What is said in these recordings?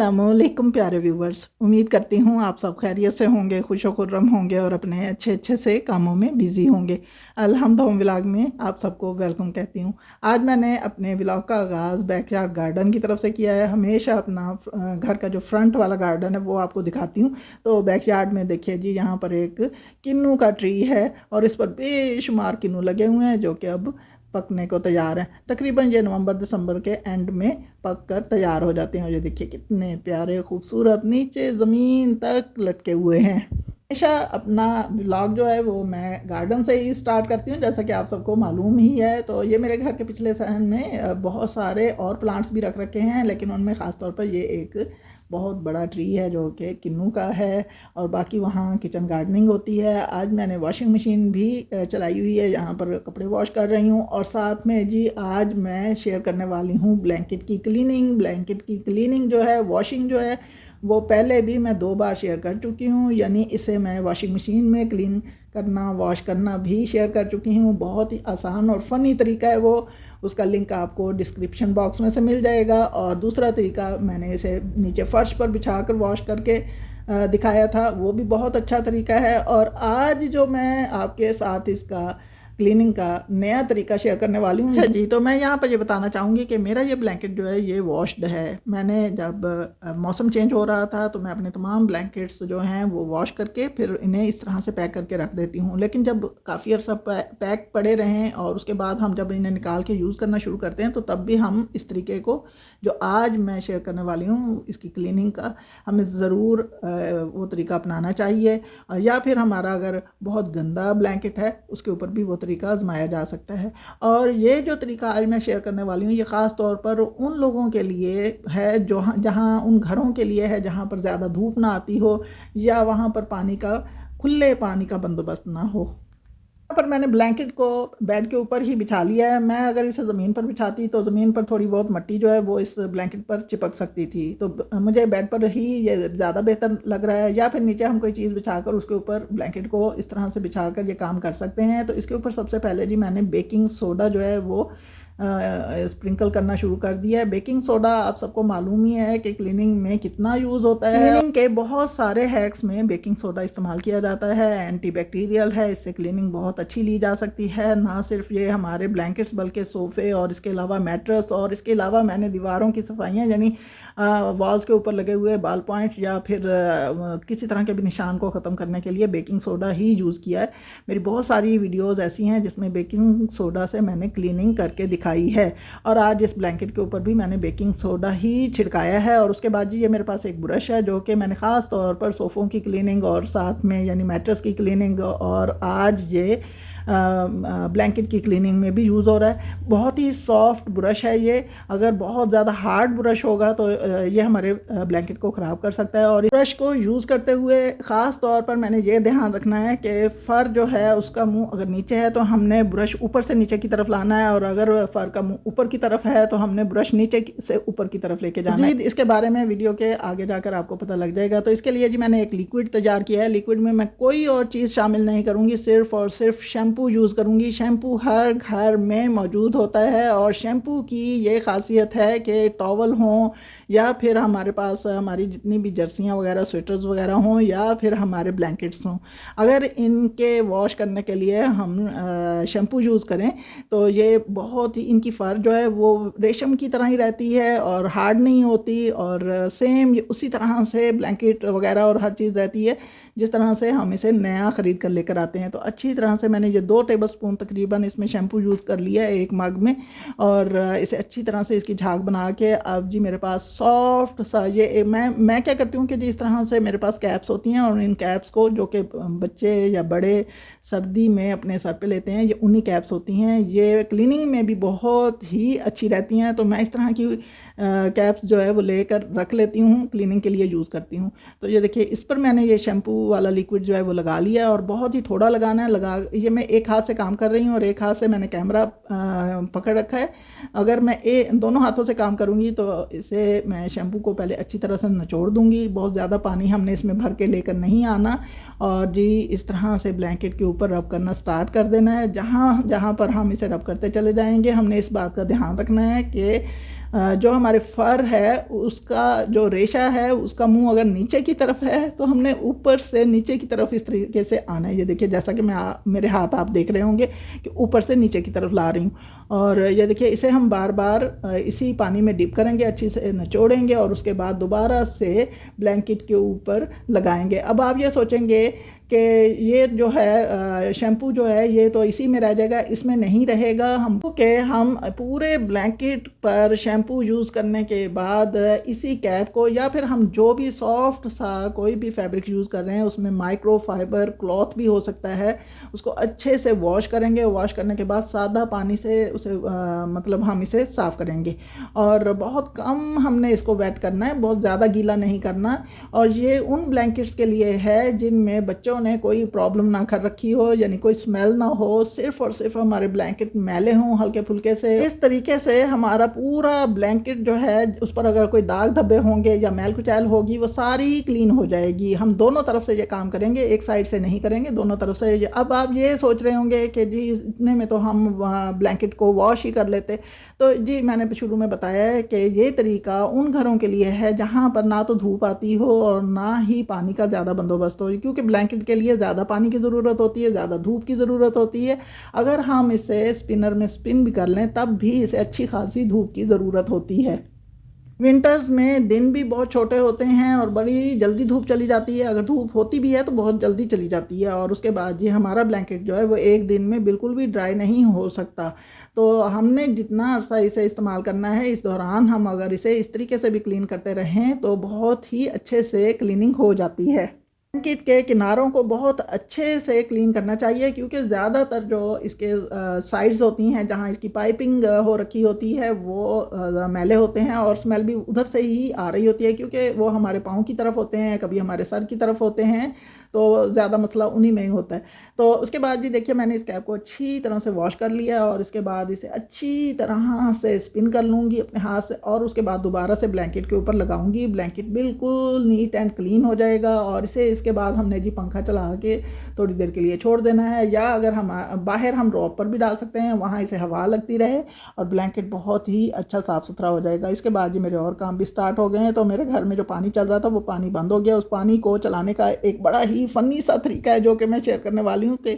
अस्सलामुअलैकुम प्यारे व्यूवर्स, उम्मीद करती हूँ आप सब खैरियत से होंगे, खुशो खुर्रम होंगे और अपने अच्छे अच्छे से कामों में बिज़ी होंगे। अल्हम्द होम व्लॉग में आप सबको वेलकम कहती हूँ। आज मैंने अपने व्लॉग का आगाज़ बैकयार्ड गार्डन की तरफ से किया है। हमेशा अपना घर का जो फ्रंट वाला गार्डन है वो आपको दिखाती हूँ। तो बैकयार्ड में देखिए जी, यहाँ पर एक किन्नू का ट्री है और इस पर बेशुमार किन्नू लगे हुए हैं जो कि अब पकने को तैयार हैं। तकरीबन ये नवंबर दिसंबर के एंड में पक कर तैयार हो जाते हैं। और ये देखिए कितने प्यारे खूबसूरत नीचे ज़मीन तक लटके हुए हैं। हमेशा अपना व्लॉग जो है वो मैं गार्डन से ही स्टार्ट करती हूँ, जैसा कि आप सबको मालूम ही है। तो ये मेरे घर के पिछले सहन में बहुत सारे और प्लांट्स भी रख रखे हैं, लेकिन उनमें ख़ास तौर पर ये एक बहुत बड़ा ट्री है जो कि किन्नू का है। और बाकी वहाँ किचन गार्डनिंग होती है। आज मैंने वॉशिंग मशीन भी चलाई हुई है, यहाँ पर कपड़े वॉश कर रही हूँ। और साथ में जी आज मैं शेयर करने वाली हूँ ब्लैंकेट की क्लीनिंग। ब्लैंकेट की क्लीनिंग जो है, वॉशिंग जो है, वो पहले भी मैं 2 बार शेयर कर चुकी हूँ। यानी इसे मैं वॉशिंग मशीन में क्लीन करना, वॉश करना भी शेयर कर चुकी हूँ। बहुत ही आसान और फ़नी तरीका है वो। उसका लिंक आपको डिस्क्रिप्शन बॉक्स में से मिल जाएगा। और दूसरा तरीका मैंने इसे नीचे फ़र्श पर बिछा कर वॉश करके दिखाया था, वो भी बहुत अच्छा तरीका है। और आज जो मैं आपके साथ इसका क्लीनिंग का नया तरीका शेयर करने वाली हूँ। अच्छा जी, तो मैं यहाँ पर ये बताना चाहूँगी कि मेरा ये ब्लैंकेट जो है ये वॉश्ड है। मैंने जब मौसम चेंज हो रहा था तो मैं अपने तमाम ब्लैंकेट्स जो हैं वो वॉश करके फिर इन्हें इस तरह से पैक करके रख देती हूँ। लेकिन जब काफ़ी अर्सा पैक पड़े रहें और उसके बाद हम जब इन्हें निकाल के यूज़ करना शुरू करते हैं तो तब भी हम इस तरीके को जो आज मैं शेयर करने वाली हूँ इसकी क्लीनिंग का, हमें ज़रूर वो तरीका अपनाना चाहिए। या फिर हमारा अगर बहुत गंदा ब्लैंकेट है उसके ऊपर भी वो तरीका आजमाया जा सकता है। और ये जो तरीका आज मैं शेयर करने वाली हूँ ये ख़ास तौर पर उन लोगों के लिए है जो जहाँ उन घरों के लिए है जहाँ पर ज़्यादा धूप ना आती हो या वहाँ पर पानी का, खुले पानी का बंदोबस्त ना हो। यहाँ पर मैंने ब्लैंकेट को बेड के ऊपर ही बिछा लिया है। मैं अगर इसे ज़मीन पर बिछाती तो ज़मीन पर थोड़ी बहुत मिट्टी जो है वो इस ब्लैंकेट पर चिपक सकती थी। तो मुझे बेड पर ही ये ज़्यादा बेहतर लग रहा है। या फिर नीचे हम कोई चीज़ बिछाकर उसके ऊपर ब्लैंकेट को इस तरह से बिछाकर ये काम कर सकते हैं। तो इसके ऊपर सबसे पहले जी मैंने बेकिंग सोडा जो है वो स्प्रिंकल करना शुरू कर दिया है। बेकिंग सोडा आप सबको मालूम ही है कि क्लीनिंग में कितना यूज़ होता है। क्लीनिंग के बहुत सारे हैक्स में बेकिंग सोडा इस्तेमाल किया जाता है। एंटीबैक्टीरियल है, इससे क्लीनिंग बहुत अच्छी ली जा सकती है। ना सिर्फ ये हमारे ब्लैंकेट्स बल्कि सोफ़े और इसके अलावा मैट्रेस और इसके अलावा मैंने दीवारों की सफाइयाँ यानी वॉल्स के ऊपर लगे हुए बाल पॉइंट या फिर किसी तरह के भी निशान को ख़त्म करने के लिए बेकिंग सोडा ही यूज़ किया है। मेरी बहुत सारी वीडियोज़ ऐसी हैं जिसमें बेकिंग सोडा से मैंने क्लीनिंग करके दिखाई है। और आज इस ब्लैंकेट के ऊपर भी मैंने बेकिंग सोडा ही छिड़काया है। और उसके बाद जी ये मेरे पास एक ब्रश है जो कि मैंने ख़ास तौर पर सोफ़ों की क्लीनिंग और साथ में यानी मैट्रेस की क्लीनिंग और आज ये ब्लैंकेट की क्लीनिंग में भी यूज़ हो रहा है। बहुत ही सॉफ्ट ब्रश है ये। अगर बहुत ज़्यादा हार्ड ब्रश होगा तो ये हमारे ब्लैंकेट को ख़राब कर सकता है। और इस ब्रश को यूज़ करते हुए ख़ास तौर पर मैंने ये ध्यान रखना है कि फ़र जो है उसका मुंह अगर नीचे है तो हमने ब्रश ऊपर से नीचे की तरफ लाना है, और अगर फ़र का मुंह ऊपर की तरफ है तो हमने ब्रश नीचे से ऊपर की तरफ लेके जाना है। इसके बारे में वीडियो के आगे जाकर आपको पता लग जाएगा। तो इसके लिए जी मैंने एक लिक्विड तैयार किया है। लिक्विड में मैं कोई और चीज़ शामिल नहीं करूँगी, सिर्फ़ और सिर्फ शैम्पू यूज़ करूँगी। शैम्पू हर घर में मौजूद होता है और शैम्पू की ये ख़ासियत है कि टॉवल हों या फिर हमारे पास हमारी जितनी भी जर्सियाँ वगैरह, स्वेटर्स वगैरह हों या फिर हमारे ब्लैंकेट्स हों, अगर इनके वॉश करने के लिए हम शैम्पू यूज़ करें तो ये बहुत ही, इनकी फ़र जो है वो रेशम की तरह ही रहती है और हार्ड नहीं होती। और सेम उसी तरह से ब्लैंकेट वगैरह और हर चीज़ रहती है जिस तरह से हम इसे नया ख़रीद कर लेकर आते हैं। तो अच्छी तरह से मैंने ये 2 टेबलस्पून तकरीबन इसमें शैम्पू यूज़ कर लिया है एक मग में। और इसे अच्छी तरह से इसकी झाग बना के अब जी मेरे पास सॉफ्ट सा ये मैं क्या करती हूँ कि जी इस तरह से मेरे पास कैप्स होती हैं और इन कैप्स को जो कि बच्चे या बड़े सर्दी में अपने सर पे लेते हैं, ये उन्हीं कैप्स होती हैं। ये क्लीनिंग में भी बहुत ही अच्छी रहती हैं। तो मैं इस तरह की कैप्स जो है वो लेकर रख लेती हूँ, क्लीनिंग के लिए यूज़ करती हूँ। तो ये देखिए इस पर मैंने ये शैम्पू वाला लिक्विड जो है वो लगा लिया और बहुत ही थोड़ा लगाना है। ये मैं एक हाथ से काम कर रही हूँ और एक हाथ से मैंने कैमरा पकड़ रखा है। अगर मैं दोनों हाथों से काम करूँगी तो इसे मैं शैम्पू को पहले अच्छी तरह से निचोड़ दूँगी। बहुत ज़्यादा पानी हमने इसमें भर के लेकर नहीं आना। और जी इस तरह से ब्लैंकेट के ऊपर रब करना स्टार्ट कर देना है। जहाँ जहाँ पर हम इसे रब करते चले जाएंगे हमने इस बात का ध्यान रखना है कि जो हमारे फर है उसका जो रेशा है उसका मुंह अगर नीचे की तरफ है तो हमने ऊपर से नीचे की तरफ इस तरीके से आना है। ये देखिए, जैसा कि मेरे हाथ आप देख रहे होंगे कि ऊपर से नीचे की तरफ ला रही हूँ। और ये देखिए, इसे हम बार बार इसी पानी में डिप करेंगे, अच्छी से निचोड़ेंगे और उसके बाद दोबारा से ब्लैंकेट के ऊपर लगाएंगे। अब आप ये सोचेंगे कि ये जो है शैम्पू जो है ये तो इसी में रह जाएगा, इसमें नहीं रहेगा। हमको के हम पूरे ब्लैंकेट पर शैम्पू यूज़ करने के बाद इसी कैप को या फिर हम जो भी सॉफ्ट सा कोई भी फैब्रिक यूज़ कर रहे हैं उसमें माइक्रो फाइबर क्लॉथ भी हो सकता है, उसको अच्छे से वॉश करेंगे। वॉश करने के बाद सादा पानी से उसे मतलब हम इसे साफ़ करेंगे और बहुत कम हमने इसको वेट करना है, बहुत ज़्यादा गीला नहीं करना। और ये उन ब्लैंकेट्स के लिए है जिनमें बच्चों ने कोई प्रॉब्लम ना कर रखी हो, यानी कोई स्मेल ना हो, सिर्फ और सिर्फ हमारे ब्लैंकेट मैले हों हल्के फुल्के से। इस तरीके से हमारा पूरा ब्लैंकेट जो है उस पर अगर कोई दाग धब्बे होंगे या मैल कुचैल होगी वो सारी क्लीन हो जाएगी। हम दोनों तरफ से ये काम करेंगे, एक साइड से नहीं करेंगे, दोनों तरफ से। अब आप ये सोच रहे होंगे कि जी इतने में तो हम ब्लैंकेट को वॉश ही कर लेते। तो जी मैंने शुरू में बताया है कि ये तरीका उन घरों के लिए है जहाँ पर ना तो धूप आती हो और ना ही पानी का ज़्यादा बंदोबस्त हो, क्योंकि ब्लैंकेट के लिए ज़्यादा पानी की ज़रूरत होती है, ज़्यादा धूप की ज़रूरत होती है। अगर हम इसे स्पिनर में स्पिन भी कर लें तब भी इसे अच्छी खासी धूप की ज़रूरत होती है। विंटर्स में दिन भी बहुत छोटे होते हैं और बड़ी जल्दी धूप चली जाती है। अगर धूप होती भी है तो बहुत जल्दी चली जाती है और उसके बाद ये हमारा ब्लैंकेट जो है वो एक दिन में बिल्कुल भी ड्राई नहीं हो सकता। तो हमने जितना अरसा इसे इस्तेमाल करना है, इस दौरान हम अगर इसे इस तरीके से भी क्लीन करते रहें तो बहुत ही अच्छे से क्लीनिंग हो जाती है। ब्लैंकेट के किनारों को बहुत अच्छे से क्लीन करना चाहिए, क्योंकि ज़्यादातर जो इसके साइड्स होती हैं जहाँ इसकी पाइपिंग हो रखी होती है वो मैले होते हैं और स्मेल भी उधर से ही आ रही होती है, क्योंकि वो हमारे पाँव की तरफ होते हैं, कभी हमारे सर की तरफ होते हैं, तो ज़्यादा मसला उन्हीं में ही होता है। तो उसके बाद जी देखिए, मैंने इस कैप को अच्छी तरह से वॉश कर लिया और इसके बाद इसे अच्छी तरह से स्पिन कर लूँगी अपने हाथ से और उसके बाद दोबारा से ब्लैंकेट के ऊपर लगाऊंगी। ब्लैंकेट बिल्कुल नीट एंड क्लीन हो जाएगा और इसे इसके बाद हमने जी पंखा चला के थोड़ी देर के लिए छोड़ देना है, या अगर हम बाहर हम रॉप पर भी डाल सकते हैं, वहाँ इसे हवा लगती रहे और ब्लैंकेट बहुत ही अच्छा साफ़ सुथरा हो जाएगा। इसके बाद जी मेरे और काम भी स्टार्ट हो गए हैं। तो मेरे घर में जो पानी चल रहा था वो पानी बंद हो गया। उस पानी को चलाने का एक बड़ा ही फ़नी सा तरीका है जो कि मैं शेयर करने वाली हूँ कि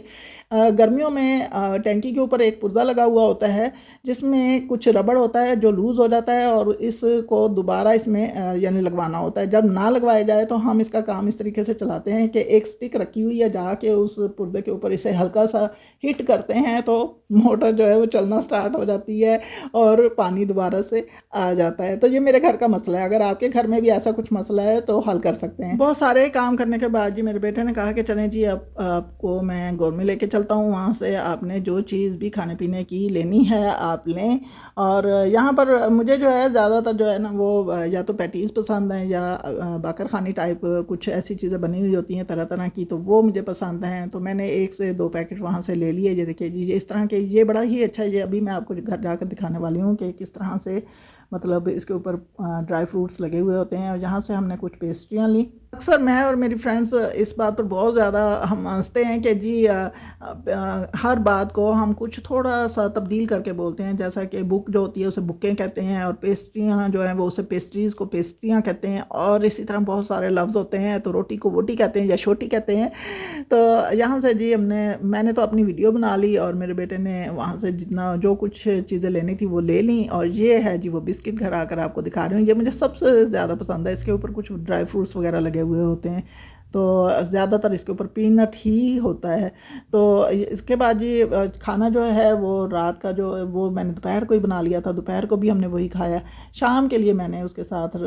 गर्मियों में टैंकी के ऊपर एक पुर्जा लगा हुआ होता है जिसमें कुछ रबड़ होता है जो लूज़ हो जाता है और इसको दोबारा इसमें यानी लगवाना होता है। जब ना लगवाया जाए तो हम इसका काम इस तरीके से चलाते हैं कि एक स्टिक रखी हुई है, जाके उस पुर्जे के ऊपर इसे हल्का सा हिट करते हैं तो मोटर जो है वो चलना स्टार्ट हो जाती है और पानी दोबारा से आ जाता है। तो ये मेरे घर का मसला है, अगर आपके घर में भी ऐसा कुछ मसला है तो हल कर सकते हैं। बहुत सारे काम करने के बाद जी मेरे बेटे ने कहा कि चलें जी अब आपको मैं गोल में लेके चलता हूँ, वहाँ से आपने जो चीज़ भी खाने पीने की लेनी है आप लें। और यहाँ पर मुझे जो है ज़्यादातर जो है ना वो या तो पैटीज़ पसंद हैं या बाकर खानी टाइप कुछ ऐसी चीज़ें बनी हुई होती हैं तरह तरह की, तो वो मुझे पसंद हैं। तो मैंने 1 से 2 पैकेट वहाँ से ले लिए। ये देखिए जी, इस तरह के ये बड़ा ही अच्छा है। ये अभी मैं आपको घर जाकर दिखाने वाली हूँ कि किस तरह से मतलब इसके ऊपर ड्राई फ्रूट्स लगे हुए होते हैं। और यहाँ से हमने कुछ पेस्ट्रियाँ ली। अक्सर मैं और मेरी फ्रेंड्स इस बात पर बहुत ज़्यादा हम हंसते हैं कि जी हर बात को हम कुछ थोड़ा सा तब्दील करके बोलते हैं, जैसा कि बुक जो होती है उसे बुकें कहते हैं और पेस्ट्रियाँ जो हैं वो उसे पेस्ट्रीज़ को पेस्ट्रियाँ कहते हैं। और इसी तरह बहुत सारे लफ्ज़ होते हैं, तो रोटी को वोटी कहते हैं या छोटी कहते हैं। तो यहाँ से जी मैंने तो अपनी वीडियो बना ली और मेरे बेटे ने वहाँ से जितना जो कुछ चीज़ें लेनी थी वो ले ली। और ये है जी वो बिस्किट, घर आकर आपको दिखा रही हूँ। ये मुझे सबसे ज़्यादा पसंद है। इसके ऊपर कुछ ड्राई फ्रूट्स वगैरह लगे हुए होते हैं, तो ज़्यादातर इसके ऊपर पीनट ही होता है। तो इसके बाद ये खाना जो है वो रात का जो वो मैंने दोपहर को ही बना लिया था, दोपहर को भी हमने वही खाया। शाम के लिए मैंने उसके साथ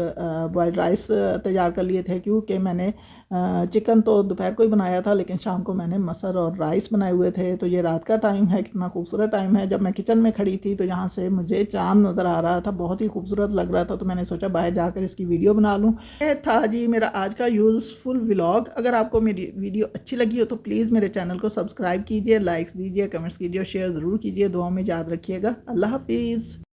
बॉयल्ड राइस तैयार कर लिए थे, क्योंकि मैंने चिकन तो दोपहर को ही बनाया था लेकिन शाम को मैंने मसर और राइस बनाए हुए थे। तो ये रात का टाइम है, कितना खूबसूरत टाइम है। जब मैं किचन में खड़ी थी तो यहाँ से मुझे चाँद नज़र आ रहा था, बहुत ही खूबसूरत लग रहा था। तो मैंने सोचा बाहर जाकर इसकी वीडियो बना लूँ। ये था जी मेरा आज का यूज़फुल व्लॉग। अगर आपको मेरी वीडियो अच्छी लगी हो तो प्लीज़ मेरे चैनल को सब्सक्राइब कीजिए, लाइक्स दीजिए, कमेंट्स कीजिए और शेयर ज़रूर कीजिए। दुआ में याद रखिएगा। अल्लाह हाफिज़।